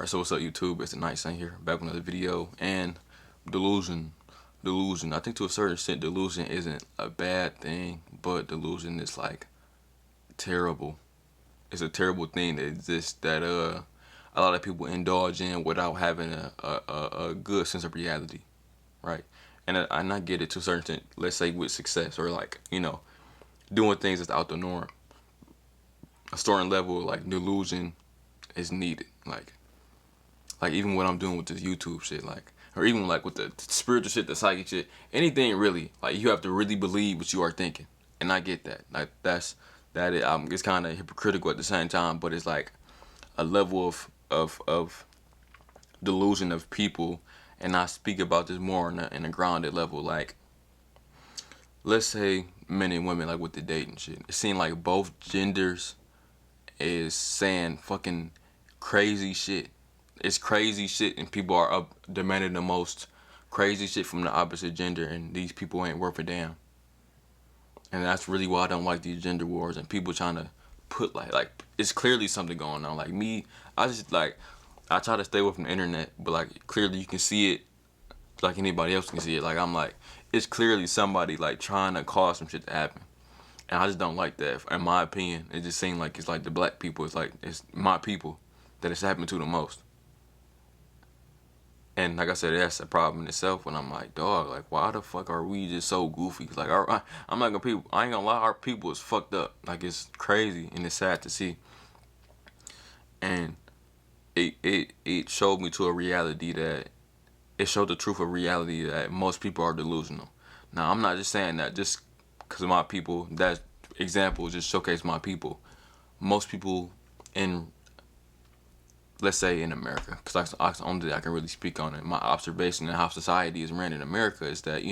Alright, so what's up YouTube? It's the Night Saint here, back with another video. And delusion. I think to a certain extent delusion isn't a bad thing, but delusion is like terrible. It's a terrible thing that exists that a lot of people indulge in without having a good sense of reality, right? And I get it to a certain extent, let's say with success or like, doing things that's out the norm. A certain level of like delusion is needed. Like even what I'm doing with this YouTube shit, like, or even like with the spiritual shit, the psychic shit, anything really, like you have to really believe what you are thinking, and I get that. Like it's kind of hypocritical at the same time, but it's like a level of delusion of people, and I speak about this more in a grounded level. Like, let's say men and women, like with the dating shit, it seems like both genders is saying fucking crazy shit. It's crazy shit, and people are up demanding the most crazy shit from the opposite gender, and these people ain't worth a damn. And that's really why I don't like these gender wars and people trying to put like it's clearly something going on. Like me, I try to stay away from the internet, but like clearly you can see it, like anybody else can see it. Like I'm like, it's clearly somebody like trying to cause some shit to happen. And I just don't like that. In my opinion, it just seems like it's like the black people. It's like it's my people that it's happening to the most. And like I said, that's a problem in itself. When I'm like, dog, like why the fuck are we just so goofy? Like I'm not gonna I ain't gonna lie, our people is fucked up. Like it's crazy and it's sad to see. And it showed me to a reality that it showed the truth of reality that most people are delusional. Now I'm not just saying that just because of my people. That example just showcased my people. Most people in, let's say in America, because that's the only thing I can really speak on it. My observation and how society is ran in America is that,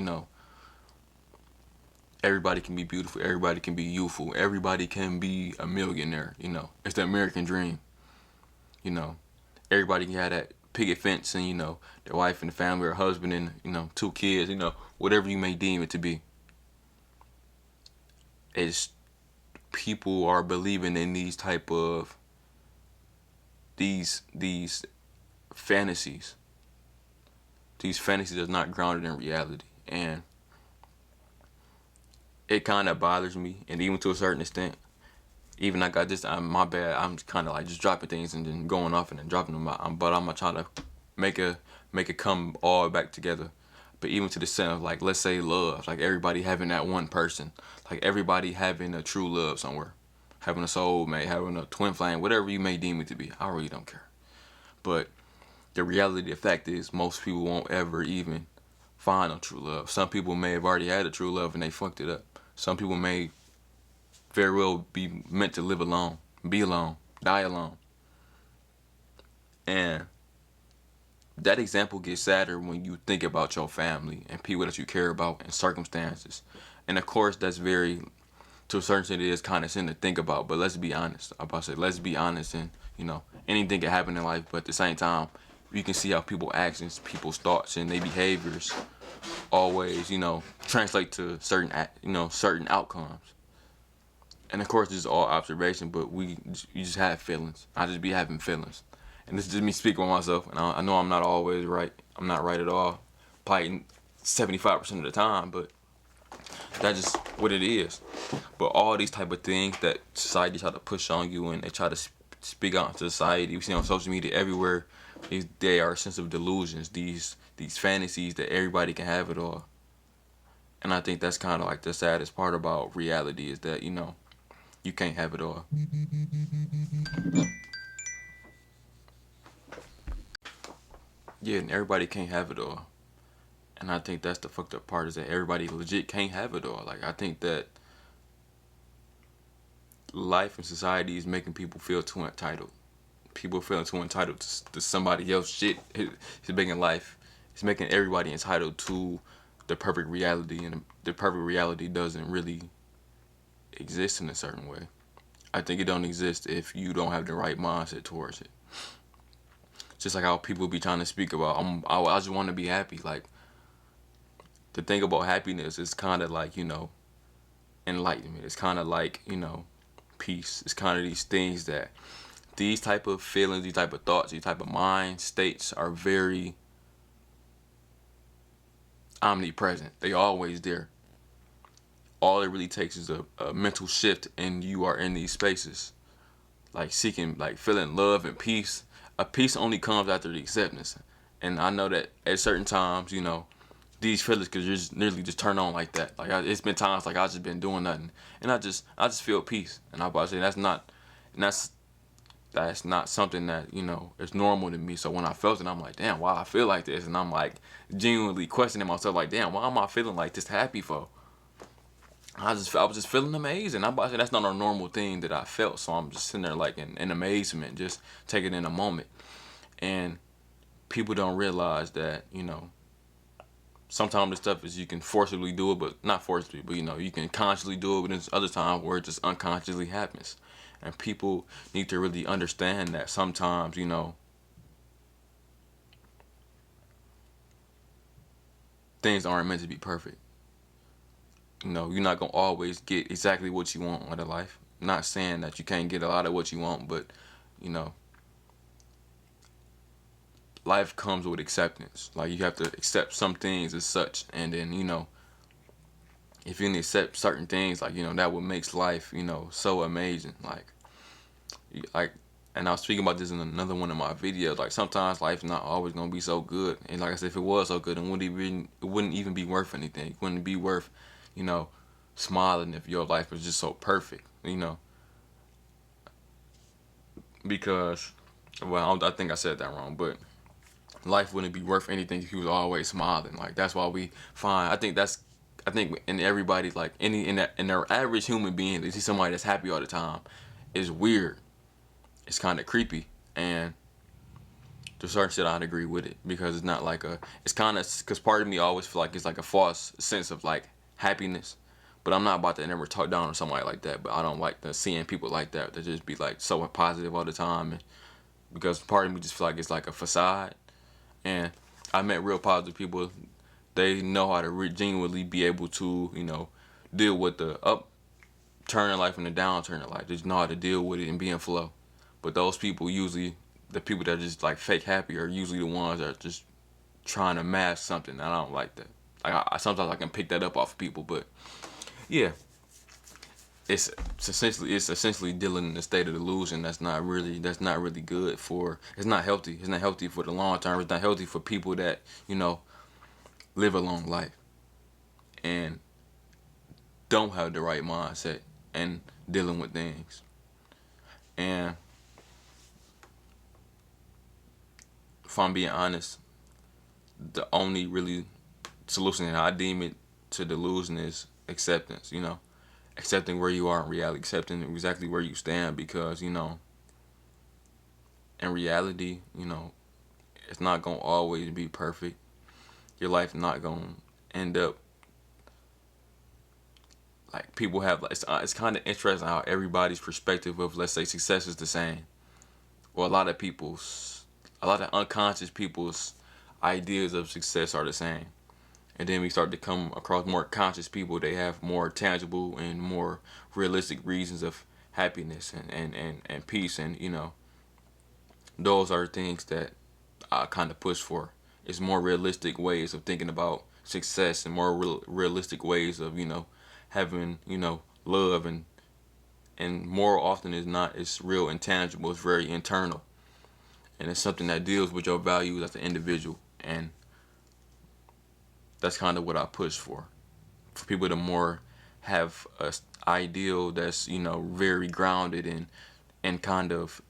everybody can be beautiful, everybody can be youthful, everybody can be a millionaire. It's the American dream. Everybody can have that picket fence and their wife and the family or husband and 2 kids. Whatever you may deem it to be. It's people are believing in these type of these fantasies. These fantasies are not grounded in reality, and it kind of bothers me. And even to a certain extent, even I got this. My bad. I'm kind of like just dropping things and then going off and then dropping them out. But I'm gonna try to make it come all back together. But even to the extent of like, let's say love, like everybody having that one person, like everybody having a true love somewhere, having a soulmate, having a twin flame, whatever you may deem it to be. I really don't care. But the reality, the fact is, most people won't ever even find a true love. Some people may have already had a true love and they fucked it up. Some people may very well be meant to live alone, be alone, die alone. And that example gets sadder when you think about your family and people that you care about and circumstances. And of course, that's very, to a certain extent, it is kind of sin to think about. But let's be honest. I'm about to say, let's be honest, and anything can happen in life. But at the same time, you can see how people's actions, people's thoughts, and their behaviors always, translate to certain outcomes. And of course, this is all observation, but you just have feelings. I just be having feelings. And this is just me speaking on myself. And I know I'm not always right. I'm not right at all. Probably 75% of the time, but that's just what it is. But all these type of things that society try to push on you and they try to speak out into society, we see on social media everywhere, they are a sense of delusions, these fantasies that everybody can have it all. And I think that's kind of like the saddest part about reality is that, you can't have it all. Yeah, and everybody can't have it all. And I think that's the fucked up part is that everybody legit can't have it all. Like, I think that life and society is making people feel too entitled. People feeling too entitled to somebody else's shit. It's making life, it's making everybody entitled to the perfect reality, and the perfect reality doesn't really exist in a certain way. I think it don't exist if you don't have the right mindset towards it. Just like how people be trying to speak about, I just want to be happy. Like, the thing about happiness is kind of like, enlightenment. It's kind of like, peace. It's kind of these things that these type of feelings, these type of thoughts, these type of mind states are very omnipresent. They always there. All it really takes is a mental shift, and you are in these spaces, like seeking, like feeling love and peace. A peace only comes after the acceptance, and I know that at certain times, these feelings could just literally just turn on like that. Like it's been times like I just been doing nothing, and I just feel peace, and I'm about to say and that's not something that is normal to me. So when I felt it, I'm like, damn, why I feel like this, and I'm like genuinely questioning myself, like, damn, why am I feeling like this happy for? I was just feeling amazing. I'm about to say that's not a normal thing that I felt, so I'm just sitting there like in amazement, just taking in a moment. And people don't realize that sometimes the stuff is you can forcibly do it, but not forcibly, but you can consciously do it. But there's other times where it just unconsciously happens, and people need to really understand that sometimes things aren't meant to be perfect. You're not gonna always get exactly what you want out of life. Not saying that you can't get a lot of what you want, but you know, life comes with acceptance. Like you have to accept some things as such, and then if you can accept certain things, like that what makes life so amazing. Like, and I was speaking about this in another one of my videos. Like sometimes life's not always gonna be so good, and like I said, if it was so good, it wouldn't even be worth anything. It wouldn't be worth, you know, smiling if your life was just so perfect. Because, well, I think I said that wrong, but life wouldn't be worth anything if you was always smiling. Like that's why we find. I think in everybody, like in their average human being, they see somebody that's happy all the time is weird. It's kind of creepy, and to certain shit I'd agree with it because it's not like it's kind of because part of me always feel like it's like a false sense of like happiness, but I'm not about to never talk down on somebody like that. But I don't like seeing people like that just be like so positive all the time, and because part of me just feel like it's like a facade. And I met real positive people. They know how to genuinely be able to deal with the upturn in life and the downturn in life. They just know how to deal with it and be in flow. But those people usually, the people that are just like fake happy, are usually the ones that are just trying to mask something. I don't like that. Like sometimes I can pick that up off of people, but yeah, it's essentially dealing in a state of delusion that's not really good for. It's not healthy. It's not healthy for the long term. It's not healthy for people that live a long life and don't have the right mindset and dealing with things. And if I'm being honest, the only really solution that I deem it to delusion is acceptance. Accepting where you are in reality, accepting exactly where you stand, because in reality, it's not gonna always be perfect. Your life not gonna end up like people have. It's kind of interesting how everybody's perspective of, let's say, success is the same. Or a lot of unconscious people's ideas of success are the same. And then we start to come across more conscious people. They have more tangible and more realistic reasons of happiness and peace. And those are things that I kind of push for. It's more realistic ways of thinking about success and more realistic ways of having love, and more often is not, it's real intangible. It's very internal, and it's something that deals with your values as an individual. And that's kind of what I push for people to more have a ideal that's very grounded and kind of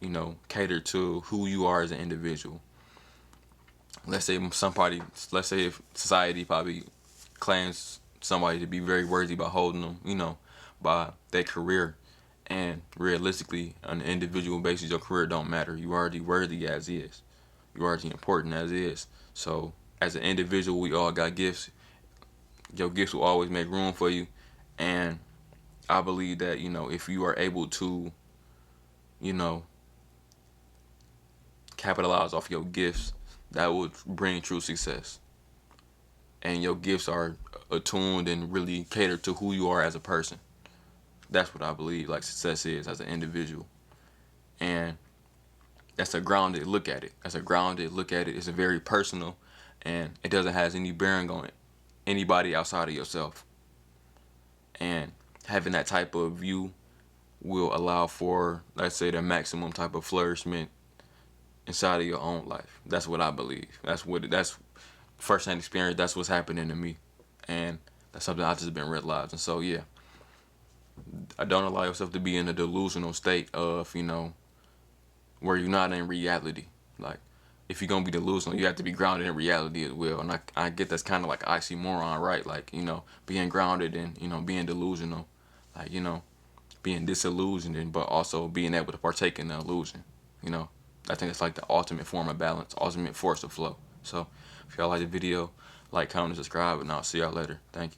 cater to who you are as an individual. Let's say if society probably claims somebody to be very worthy by holding them, by their career. And realistically, on an individual basis, your career don't matter. You already worthy as is. You already important as is. So as an individual, we all got gifts. Your gifts will always make room for you. And I believe that, if you are able to, you know, capitalize off your gifts, that would bring true success. And your gifts are attuned and really cater to who you are as a person. That's what I believe like success is as an individual. And That's a grounded look at it. That's a grounded look at it. It's a very personal, and it doesn't have any bearing on it, anybody outside of yourself. And having that type of view will allow for, let's say, the maximum type of flourishment inside of your own life. That's what I believe. That's first-hand experience. That's what's happening to me, and that's something I just been realizing. So yeah, I don't allow yourself to be in a delusional state of, where you're not in reality. Like, if you're gonna be delusional, you have to be grounded in reality as well. And I get that's kind of like oxymoron, right? Like, being grounded and being delusional, like, being disillusioned, and but also being able to partake in the illusion. You know, I think it's like the ultimate form of balance, ultimate force of flow. So if y'all like the video, like, comment, and subscribe, and I'll see y'all later. Thank you.